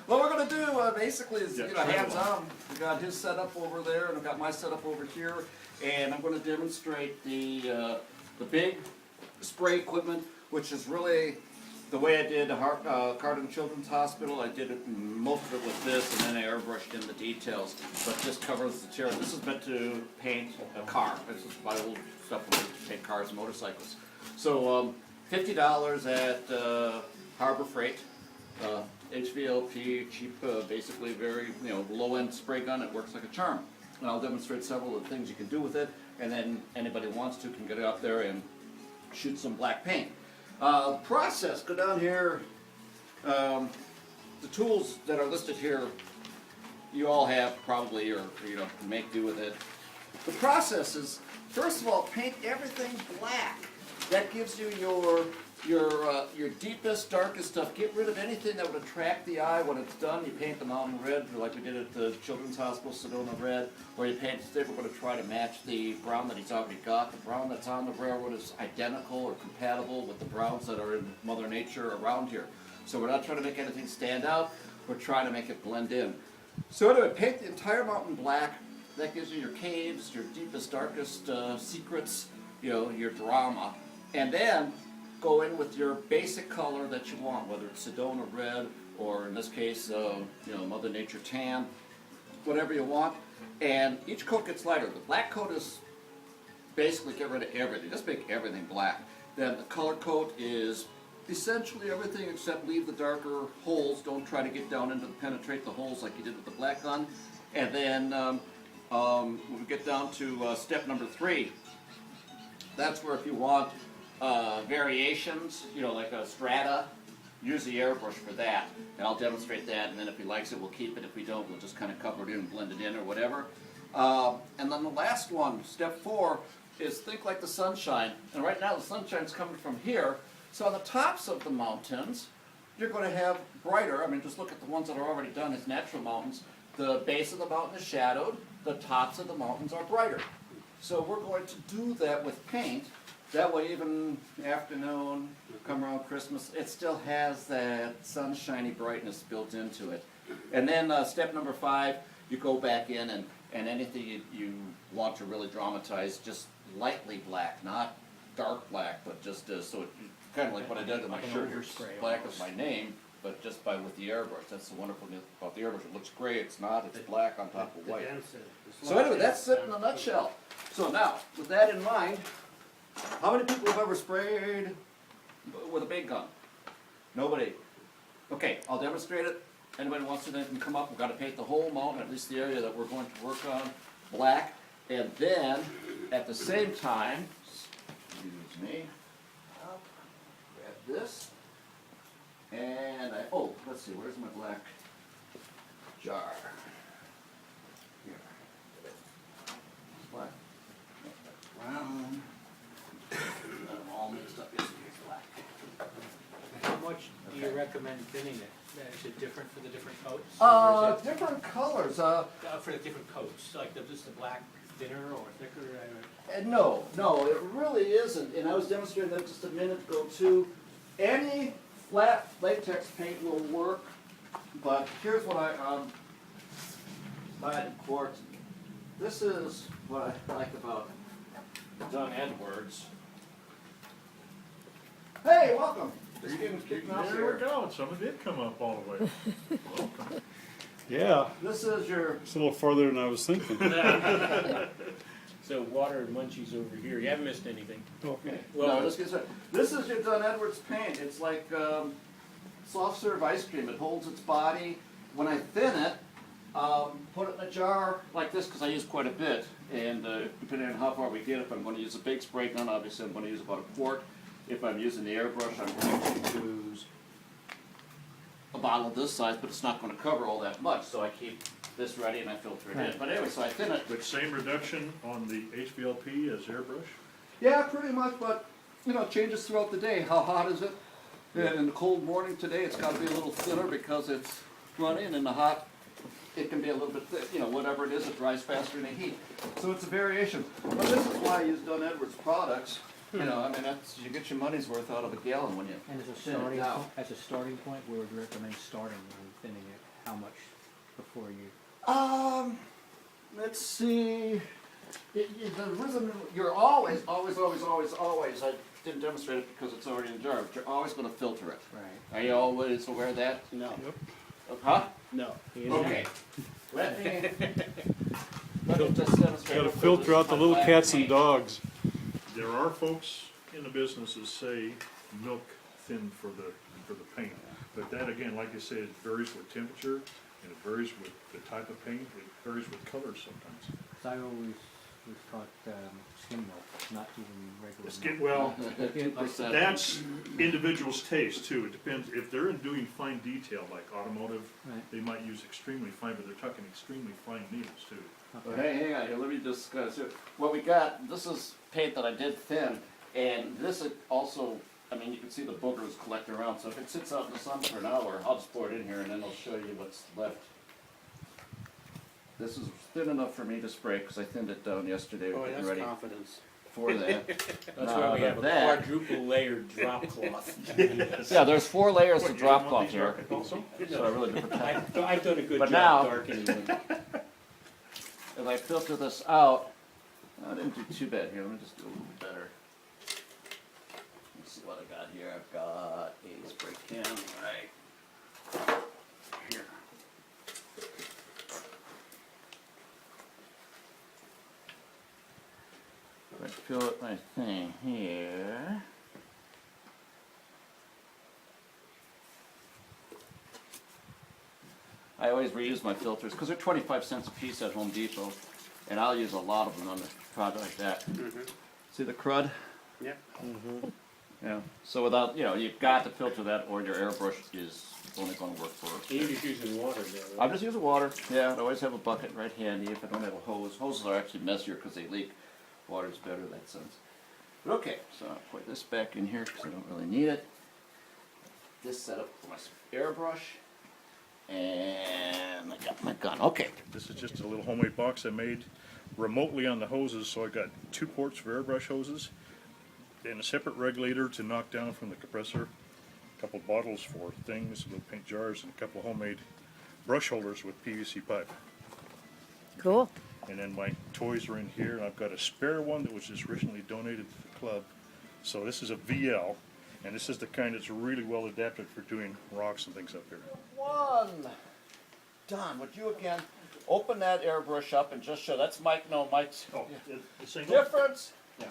What we're going to do basically is, hands-on. We got his setup over there, and I've got my setup over here, and I'm going to demonstrate the big spray equipment, which is really the way I did Carden Children's Hospital. I did most of it with this, and then I airbrushed in the details. But this covers the chair. This is meant to paint a car. This is my old stuff when we paint cars and motorcycles. So $50 at Harbor Freight. HVLP, cheap, basically very low-end spray gun. It works like a charm. And I'll demonstrate several of the things you can do with it, and then anybody who wants to can get it up there and shoot some black paint. Process, go down here. The tools that are listed here, you all have probably, or make do with it. The process is, first of all, paint everything black. That gives you your deepest, darkest stuff. Get rid of anything that would attract the eye. When it's done, you paint the mountain red, like we did at the Children's Hospital, Sedona red, or you paint the we're going to try to match the brown that he's already got. The brown that's on the railroad is identical or compatible with the browns that are in Mother Nature around here. So we're not trying to make anything stand out. We're trying to make it blend in. So anyway, paint the entire mountain black. That gives you your caves, your deepest, darkest secrets, your drama. And then go in with your basic color that you want, whether it's Sedona red or in this case, Mother Nature tan, whatever you want. And each coat gets lighter. The black coat is basically get rid of everything. Just make everything black. Then the color coat is essentially everything except leave the darker holes. Don't try to get down into penetrate the holes like you did with the black gun. And then when we get down to step number 3, that's where if you want variations, like a strata, use the airbrush for that. And I'll demonstrate that, and then if he likes it, we'll keep it. If we don't, we'll just kind of cover it in and blend it in or whatever. And then the last one, step 4, is think like the sunshine. And right now the sunshine's coming from here. So on the tops of the mountains, you're going to have brighter, just look at the ones that are already done as natural mountains. The base of the mountain is shadowed, the tops of the mountains are brighter. So we're going to do that with paint. That way, even afternoon, come around Christmas, it still has that sunshiny brightness built into it. And then step number 5, you go back in and anything you want to really dramatize, just lightly black, not dark black, but just so it, kind of like what I did with my shirt here, black with my name, but just with the airbrush. That's the wonderful thing about the airbrush. It looks gray, it's not, it's black on top of white. So anyway, that's it in a nutshell. So now, with that in mind, how many people have ever sprayed with a big gun? Nobody. Okay, I'll demonstrate it. Anybody wants to, then can come up. We've got to paint the whole mountain, at least the area that we're going to work on, black. And then, at the same time, excuse me, I'll grab this. And let's see, where's my black jar? Here. Black. Brown. All mixed up. Yes, here's black. How much do you recommend thinning it? Is it different for the different coats? Different colors. For the different coats, like just the black thinner or thicker? No, it really isn't. And I was demonstrating that just a minute ago too. Any flat latex paint will work, but here's what I buy in quartz. This is what I like about Don Edwards. Hey, welcome. This game's kicking off There here. we go. Someone did come up all the way. Welcome. Yeah, This is your. it's a little farther than I was thinking. So water and munchies over here. You haven't missed anything. Okay. Well, No, this is your Don Edwards paint. It's like soft serve ice cream. It holds its body. When I thin it, put it in a jar like this because I use quite a bit. And depending on how far we get, if I'm going to use a big spray gun, obviously I'm going to use about a quart. If I'm using the airbrush, I'm going to use a bottle of this size, but it's not going to cover all that much. So I keep this ready and I filter it in. But anyway, so I thin it. But same reduction on the HVLP as airbrush? Yeah, pretty much, but it changes throughout the day. How hot is it? And in the cold morning today, it's got to be a little thinner because it's running, and in the hot, it can be a little bit thick. Whatever it is, it dries faster in the heat. So it's a variation. But this is why I use Don Edwards products. You know, I mean, that's, you get your money's worth out of a gallon when you And as a thin it starting, down. point, where would you recommend starting when thinning it? How much before you? Let's see. The rhythm, you're always, I didn't demonstrate it because it's already in the jar, but you're always gonna filter it. Right. Are you always aware of that? No, Huh? no. Okay. Let me just demonstrate. Gotta real quick. filter This is out the my little black cats and paint. dogs. There are folks in the business that say milk thin for the paint. But that, again, like you said, it varies with temperature, and it varies with the type of paint, it varies with colors sometimes. So I always was taught skim milk, not even regular It's milk. get, well, 2%. that's individual's taste too. It depends, if they're doing fine detail, like automotive, Right. they might use extremely fine, but they're talking extremely fine needles too. Well, hey, hang on here, let me discuss it. What we got, this is paint that I did thin, and this is also, I mean, you can see the boogers collecting around, so if it sits out in the sun for an hour, I'll just pour it in here and then I'll show you what's left. This is thin enough for me to spray, because I thinned it down yesterday, Oh, getting that's ready confidence. for that. That's Now why we have a that- quadruple layered drop cloth. Yeah, there's 4 layers What, of you drop want cloth these here, darkened also? so I really do protect. I've done a good But job now- darkening them. If I filter this out, I didn't do too bad here, let me just do a little better. Let's see what I got here, I've got a spray can, right here. If I fill up my thing here. I always reuse my filters, because they're 25 cents a piece at Home Depot, and I'll use a lot of them on a product like that. See the crud? Yeah. Yeah, so without, you know, you've got to filter that or your airbrush is only gonna work for. You're just using water there, I'm right? just using water, yeah, I always have a bucket right handy if I don't have a hose. Hoses are actually messier because they leak. Water's better in that sense. But okay, so I'll put this back in here because I don't really need it. This set up for my airbrush. And I got my gun, okay. This is just a little homemade box I made remotely on the hoses, so I got 2 ports for airbrush hoses, and a separate regulator to knock down from the compressor, a couple bottles for things, little paint jars, and a couple of homemade brush holders with PVC pipe. Cool. And then my toys are in here, and I've got a spare one that was just recently donated to the club. So this is a VL, and this is the kind that's really well adapted for doing rocks and things up here. One. Don, would you again open that airbrush up and just show, that's Mike, no, Mike's. Oh, the single? Difference. Yeah.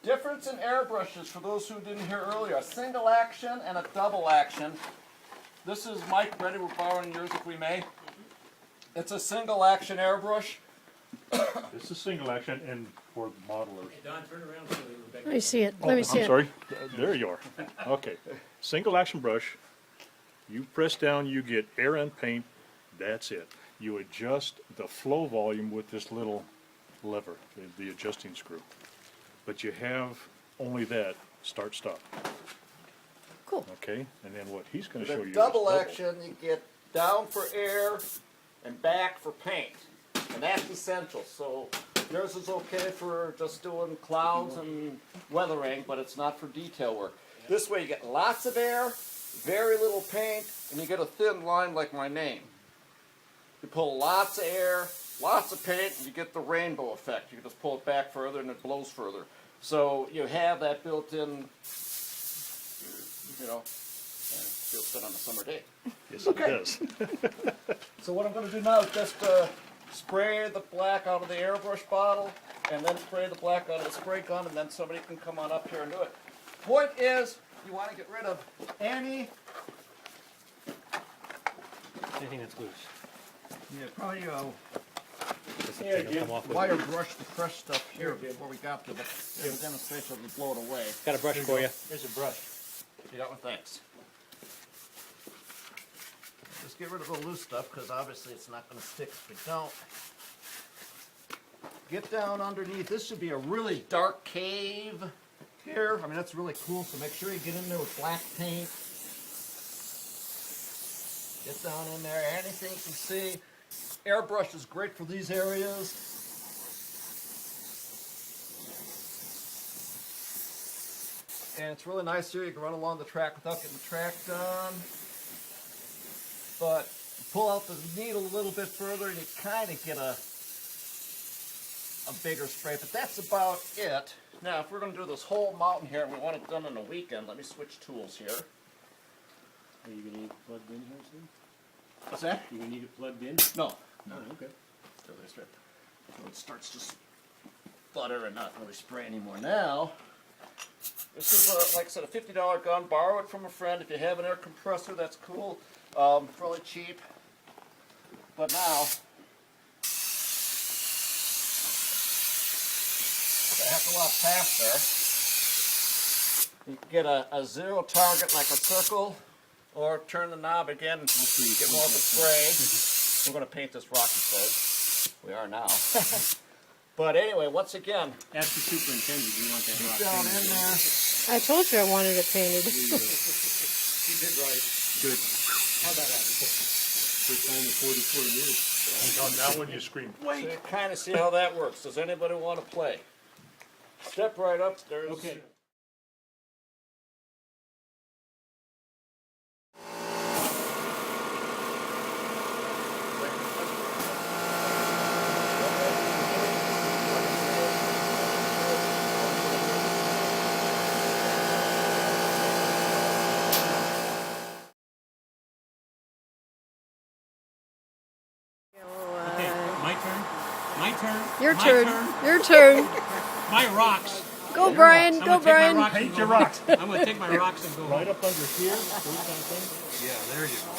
Difference in airbrushes, for those who didn't hear earlier, a single action and a double action. This is Mike, Brady, we're borrowing yours if we may. It's a single action airbrush. This is single action and for modelers. Don, turn around so Rebecca. Let me see it. Let me see I'm it. sorry. There you are. Okay. Single action brush. You press down, you get air and paint. That's it. You adjust the flow volume with this little lever, the adjusting screw. But you have only that start stop. Cool. Okay? And then what he's going to show you The is double action, you get down for air and back for paint. And that's essential. So yours is okay for just doing clouds and weathering, but it's not for detail work. This way you get lots of air, very little paint, and you get a thin line like my name. You pull lots of air, lots of paint, and you get the rainbow effect. You can just pull it back further and it blows further. So you have that built in, you know, and it feels good on a summer day. Yes, it does. So what I'm going to do now is just spray the black out of the airbrush bottle, and then spray the black out of the spray gun, and then somebody can come on up here and do it. Point is, you want to get rid of any. Anything that's loose. Yeah, probably Yeah, Jim. wire brush the fresh stuff here before we got to the demonstration to blow it away. Got a brush for you. Here's a brush. You got one? Thanks. Just get rid of the loose stuff, because obviously it's not going to stick if we don't. Get down underneath. This should be a really dark cave here. I mean, that's really cool, so make sure you get in there with black paint. Get down in there. Anything you can see. Airbrush is great for these areas. And it's really nice here. You can run along the track without getting the track done. But pull out the needle a little bit further and you kind of get a bigger spray. But that's about it. Now, if we're going to do this whole mountain here and we want it done in a weekend, let me switch tools here. Are you gonna need it plugged in here soon? What's that? You gonna need it plugged in? No. Oh, okay. So it starts to sputter and not really spray anymore. Now, this is, like I said, a $50 gun. Borrow it from a friend. If you have an air compressor, that's cool. Really cheap. But now, it's a heck of a lot faster. You can get a zero target like a circle, or turn the knob again and get more of the spray. We're going to paint this rocky place. We are now. But anyway, once again, Ask the superintendent, do you want that rock down painted? in there. I told you I wanted it painted. You did right. Good. How'd that happen? First time in 44 years. Now when you scream, So you kind of see how that works. Does anybody want to play? Step right up. There's Okay. Okay, my turn. My turn. Your my turn. Your turn. My rocks. Go, Brian. I'm Go, gonna take my Brian. rocks and Paint go your home. rocks. I'm gonna take my rocks and go right home. up under here, those kind of things. Yeah, there you go.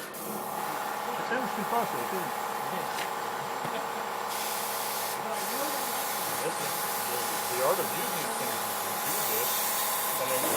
It's interesting process, isn't it? This is the art of using things is you do this, and then you